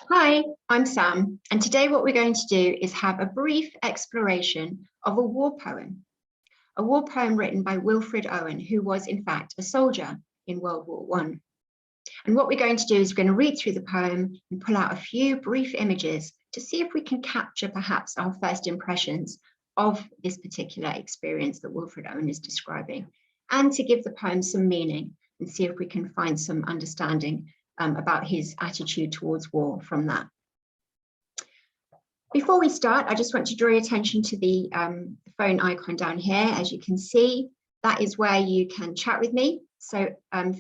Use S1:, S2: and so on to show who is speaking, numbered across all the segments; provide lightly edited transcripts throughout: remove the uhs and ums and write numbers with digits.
S1: Hi, I'm Sam, and today what we're going to do is have a brief exploration of a war poem written by Wilfred Owen, who was in fact a soldier in World War I. And what we're going to do is we're going to read through the poem and pull out a few brief images to see if we can capture perhaps our first impressions of this particular experience that Wilfred Owen is describing, and to give the poem some meaning and see if we can find some understanding about his attitude towards war from that. Before we start, I just want to draw your attention to the phone icon down here. As you can see, that is where you can chat with me. So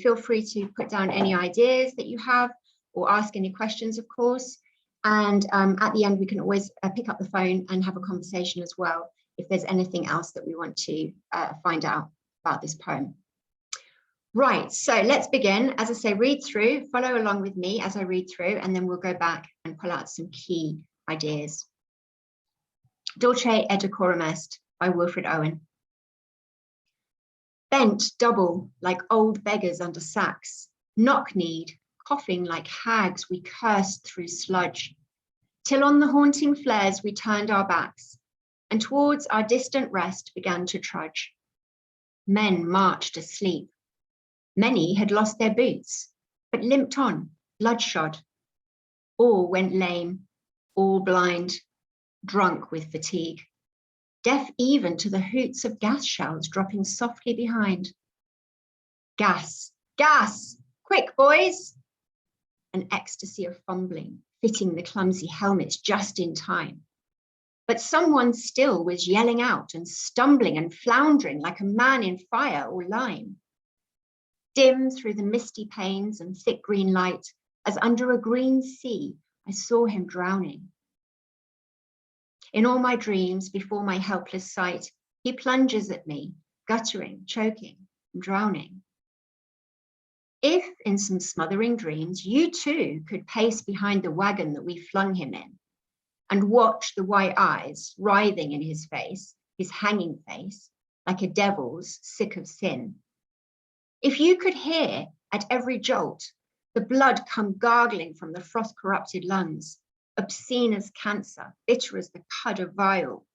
S1: feel free to put down any ideas that you have or ask any questions, of course. And at the end, we can always pick up the phone and have a conversation as well if there's anything else that we want to find out about this poem. Right, so let's begin. As I say, read through, follow along with me as I read through, and then we'll go back and pull out some key ideas. Dulce et decorum est by Wilfred Owen. Bent double like old beggars under sacks, knock-kneed, coughing like hags, we cursed through sludge, till on the haunting flares we turned our backs, and towards our distant rest began to trudge. Men marched asleep. Many had lost their boots, but limped on, bloodshot. All went lame, all blind, drunk with fatigue, deaf even to the hoots of gas shells dropping softly behind. Gas, gas, quick boys! An ecstasy of fumbling, fitting the clumsy helmets just in time. But someone still was yelling out and stumbling and floundering like a man in fire or lime. Dim through the misty panes and thick green light, as under a green sea, I saw him drowning. In all my dreams, before my helpless sight, he plunges at me, guttering, choking, and drowning. If in some smothering dreams, you too could pace behind the wagon that we flung him in, and watch the white eyes writhing in his face, his hanging face, like a devil's sick of sin. If you could hear at every jolt the blood come gargling from the frost-corrupted lungs, obscene as cancer, bitter as the cud of vial,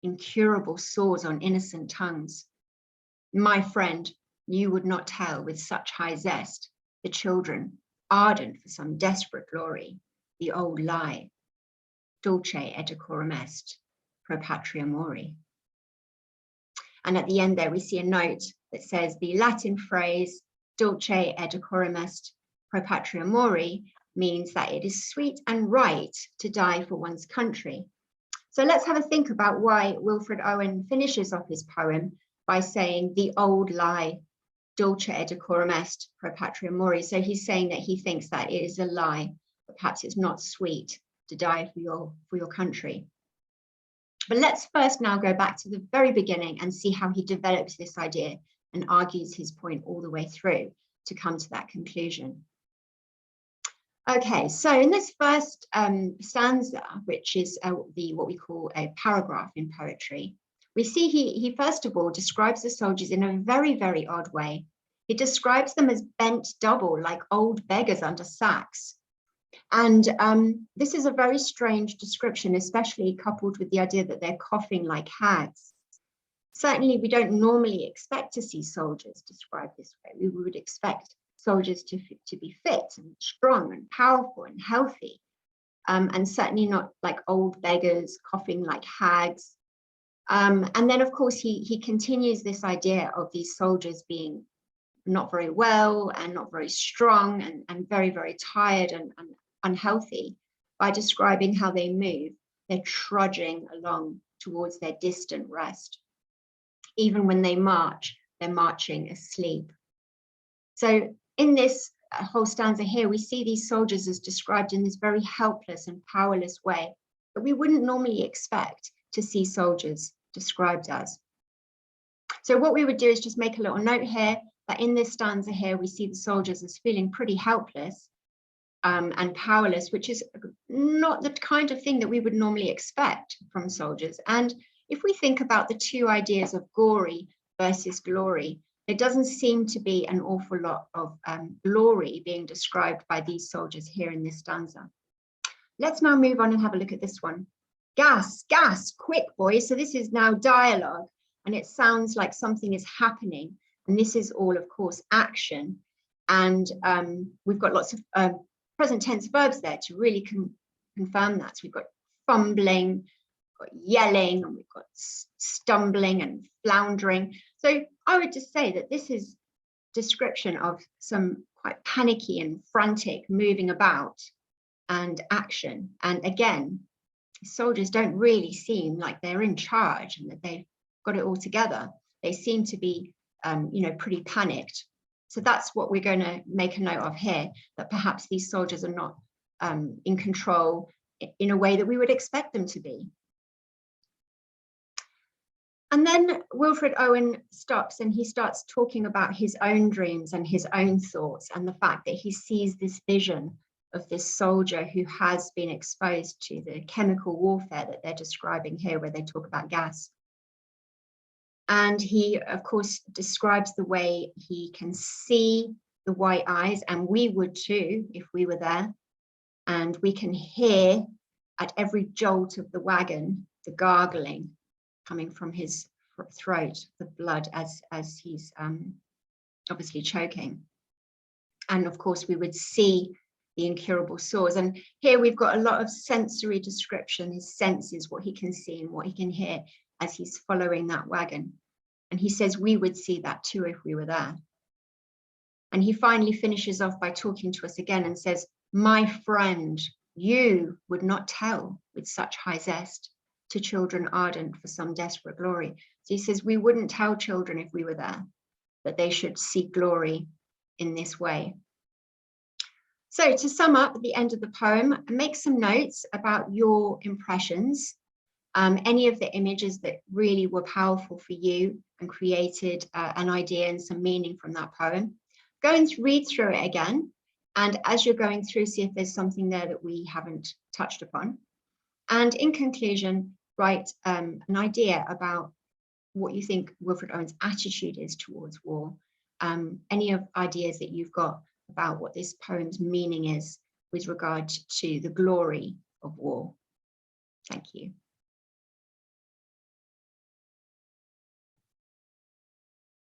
S1: incurable sores on innocent tongues, my friend, you would not tell with such high zest the children, ardent for some desperate glory, the old lie, dulce et decorum est, pro patria mori. And at the end there, we see a note that says the Latin phrase dulce et decorum est, pro patria mori means that it is sweet and right to die for one's country. So let's have a think about why Wilfred Owen finishes off his poem by saying the old lie, dulce et decorum est, pro patria mori. So he's saying that he thinks that it is a lie, but perhaps it's not sweet to die for your country. But let's first now go back to the very beginning and see how he develops this idea and argues his point all the way through to come to that conclusion. Okay, so in this first stanza, which is what we call a paragraph in poetry, we see he first of all describes the soldiers in a very, very odd way. He describes them as bent double like old beggars under sacks. And this is a very strange description, especially coupled with the idea that they're coughing like hags. Certainly, we don't normally expect to see soldiers described this way. We would expect soldiers to be fit and strong and powerful and healthy, and certainly not like old beggars coughing like hags. And then, of course, he continues this idea of these soldiers being not very well and not very strong and very, very tired and unhealthy by describing how they move. They're trudging along towards their distant rest. Even when they march, they're marching asleep. So in this whole stanza here, we see these soldiers as described in this very helpless and powerless way that we wouldn't normally expect to see soldiers described as. So what we would do is just make a little note here that in this stanza here, we see the soldiers as feeling pretty helpless and powerless, which is not the kind of thing that we would normally expect from soldiers. And if we think about the two ideas of gory versus glory, there doesn't seem to be an awful lot of glory being described by these soldiers here in this stanza. Let's now move on and have a look at this one. Gas, gas, quick, boys. So this is now dialogue, and it sounds like something is happening. And this is all, of course, action. And we've got lots of present tense verbs there to really confirm that. So we've got fumbling, we've got yelling, and we've got stumbling and floundering. So I would just say that this is description of some quite panicky and frantic moving about and action. And again, soldiers don't really seem like they're in charge and that they've got it all together. They seem to be, pretty panicked. So that's what we're going to make a note of here, that perhaps these soldiers are not in control in a way that we would expect them to be. And then Wilfred Owen stops and he starts talking about his own dreams and his own thoughts, and the fact that he sees this vision of this soldier who has been exposed to the chemical warfare that they're describing here, where they talk about gas. And he, of course, describes the way he can see the white eyes, and we would too if we were there. And we can hear at every jolt of the wagon the gargling coming from his throat, the blood as he's obviously choking. And of course, we would see the incurable sores. And here we've got a lot of sensory description, his senses, what he can see and what he can hear as he's following that wagon. And he says we would see that too if we were there. And he finally finishes off by talking to us again and says, my friend, you would not tell with such high zest to children ardent for some desperate glory. So he says we wouldn't tell children if we were there that they should seek glory in this way. So to sum up at the end of the poem, make some notes about your impressions, any of the images that really were powerful for you and created an idea and some meaning from that poem. Go and read through it again. And as you're going through, see if there's something there that we haven't touched upon. And in conclusion, write an idea about what you think Wilfred Owen's attitude is towards war. Any of ideas that you've got about what this poem's meaning is with regard to the glory of war. Thank you.